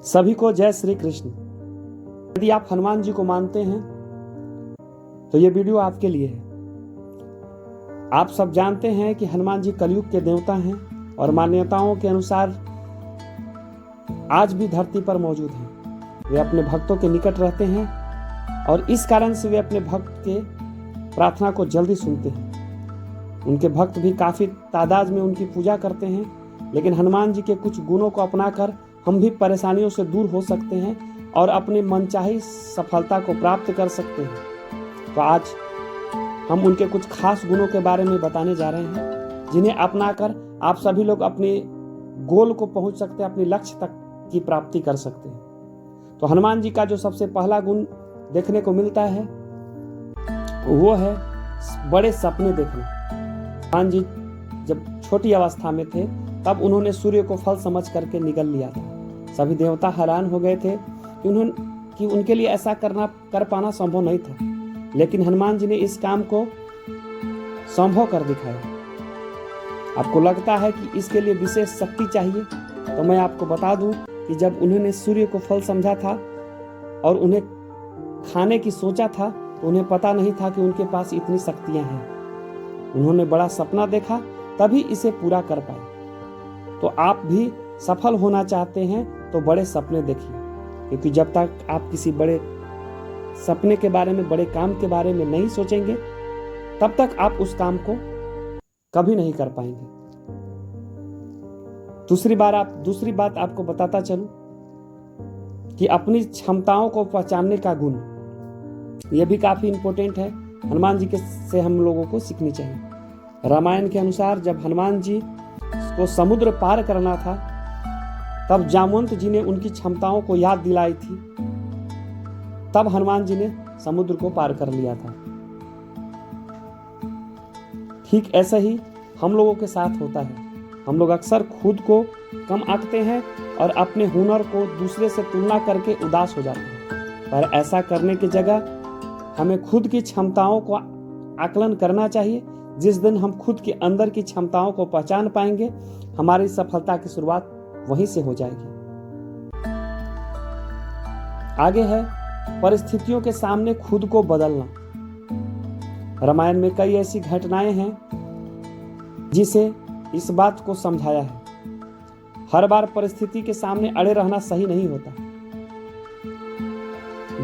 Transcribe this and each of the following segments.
सभी को जय श्री कृष्ण। यदि आप हनुमान जी को मानते हैं तो ये वीडियो आपके लिए है। आप सब जानते हैं कि हनुमान जी कलयुग के देवता हैं और मान्यताओं के अनुसार आज भी धरती पर मौजूद हैं। वे अपने भक्तों के निकट रहते हैं और इस कारण से वे अपने भक्त के प्रार्थना को जल्दी सुनते हैं। उनके भक्त भी काफी तादाद में उनकी पूजा करते हैं, लेकिन हनुमान जी के कुछ गुणों को अपनाकर हम भी परेशानियों से दूर हो सकते हैं और अपनी मनचाही सफलता को प्राप्त कर सकते हैं। तो आज हम उनके कुछ खास गुणों के बारे में बताने जा रहे हैं, जिन्हें अपनाकर आप सभी लोग अपने गोल को पहुंच सकते हैं, अपने लक्ष्य तक की प्राप्ति कर सकते हैं। तो हनुमान जी का जो सबसे पहला गुण देखने को मिलता है वो है बड़े सपने देखना। हनुमान जी जब छोटी अवस्था में थे तब उन्होंने सूर्य को फल समझ करके निगल लिया था। सभी देवता हैरान हो गए थे कि उनके लिए ऐसा कर पाना संभव नहीं था, लेकिन हनुमान जी ने इस काम को संभव कर दिखाया। आपको लगता है कि इसके लिए विशेष शक्ति चाहिए, तो मैं आपको बता दूं कि जब उन्होंने सूर्य को फल समझा था और उन्हें खाने की सोचा था तो उन्हें पता नहीं था कि उनके पास इतनी शक्तियां हैं। उन्होंने बड़ा सपना देखा, तभी इसे पूरा कर पाए। तो आप भी सफल होना चाहते हैं तो बड़े सपने देखिए, क्योंकि जब तक आप किसी बड़े सपने के बारे में, बड़े काम के बारे में नहीं सोचेंगे, तब तक आप उस काम को कभी नहीं कर पाएंगे। दूसरी बात आपको बताता चलूं कि अपनी क्षमताओं को पहचानने का गुण, यह भी काफी इंपॉर्टेंट है। हनुमान जी से हम लोगों को सीखनी चाहिए। रामायण के अनुसार जब हनुमान जी को समुद्र पार करना था, तब जामवंत जी ने उनकी क्षमताओं को याद दिलाई थी, तब हनुमान जी ने समुद्र को पार कर लिया था। ठीक ऐसा ही हम लोगों के साथ होता है। हम लोग अक्सर खुद को कम आंकते हैं और अपने हुनर को दूसरे से तुलना करके उदास हो जाते हैं, पर ऐसा करने की जगह हमें खुद की क्षमताओं को आकलन करना चाहिए। जिस दिन हम खुद के अंदर की क्षमताओं को पहचान पाएंगे, हमारी सफलता की शुरुआत वहीं से हो जाएगी। आगे है परिस्थितियों के सामने खुद को बदलना। रामायण में कई ऐसी घटनाएं हैं जिसे इस बात को समझाया है। हर बार परिस्थिति के सामने अड़े रहना सही नहीं होता।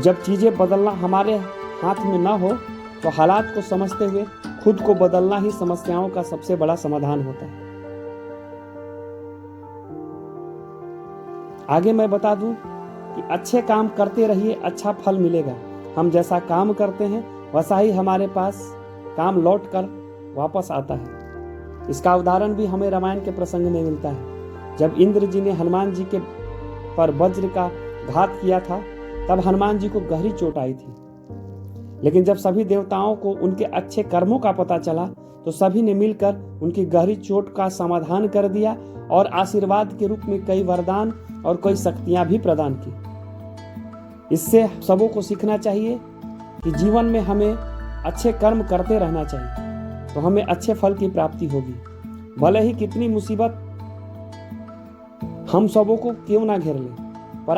जब चीजें बदलना हमारे हाथ में न हो, तो हालात को समझते हुए खुद को बदलना ही समस्याओं का सबसे बड़ा समाधान होता है। आगे मैं बता दूं कि अच्छे काम करते रहिए, अच्छा फल मिलेगा। हम जैसा काम करते हैं वैसा ही हमारे पास काम लौट कर वापस आता है। इसका उदाहरण भी हमें रामायण के प्रसंग में मिलता है। जब इंद्र जी ने हनुमान जी के पर वज्र का घात किया था, तब हनुमान जी को गहरी चोट आई थी। लेकिन जब सभी देवताओं को उनके अच्छे कर्मों का पता चला, तो सभी ने मिलकर उनकी गहरी चोट का समाधान कर दिया और आशीर्वाद के रूप में कई वरदान और कई शक्तियां भी प्रदान की। इससे सबों को सीखना चाहिए कि जीवन में हमें अच्छे कर्म करते रहना चाहिए, तो हमें अच्छे फल की प्राप्ति होगी। भले ही कितनी मुसीबत हम सबों को क्यों ना घेर ले, पर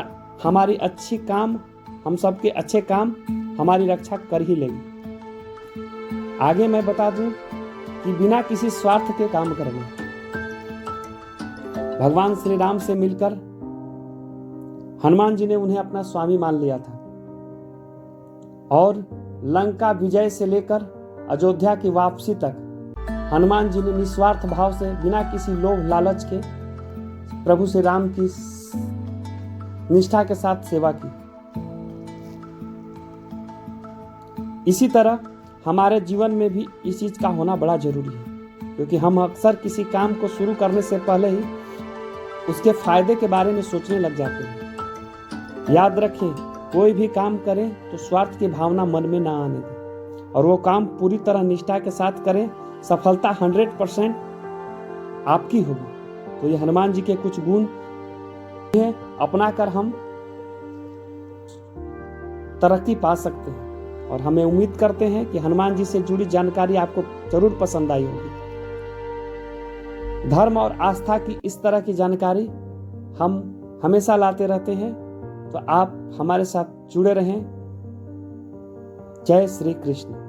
हम सबके अच्छे काम हमारी रक्षा कर ही लेंगे। आगे मैं बता दूं कि बिना किसी स्वार्थ के काम करना। भगवान श्री राम से मिलकर हनुमान जी ने उन्हें अपना स्वामी मान लिया था और लंका विजय से लेकर अयोध्या की वापसी तक हनुमान जी ने निस्वार्थ भाव से, बिना किसी लोभ लालच के, प्रभु श्री राम की निष्ठा के साथ सेवा की। इसी तरह हमारे जीवन में भी इस चीज का होना बड़ा जरूरी है, क्योंकि हम अक्सर किसी काम को शुरू करने से पहले ही उसके फायदे के बारे में सोचने लग जाते हैं। याद रखें, कोई भी काम करें तो स्वार्थ की भावना मन में ना आने दें और वो काम पूरी तरह निष्ठा के साथ करें। सफलता 100% आपकी होगी। तो ये हनुमान जी के कुछ गुण हैं, अपनाकर हम तरक्की पा सकते हैं। और हमें उम्मीद करते हैं कि हनुमान जी से जुड़ी जानकारी आपको जरूर पसंद आई होगी। धर्म और आस्था की इस तरह की जानकारी हम हमेशा लाते रहते हैं। तो आप हमारे साथ जुड़े रहें। जय श्री कृष्ण।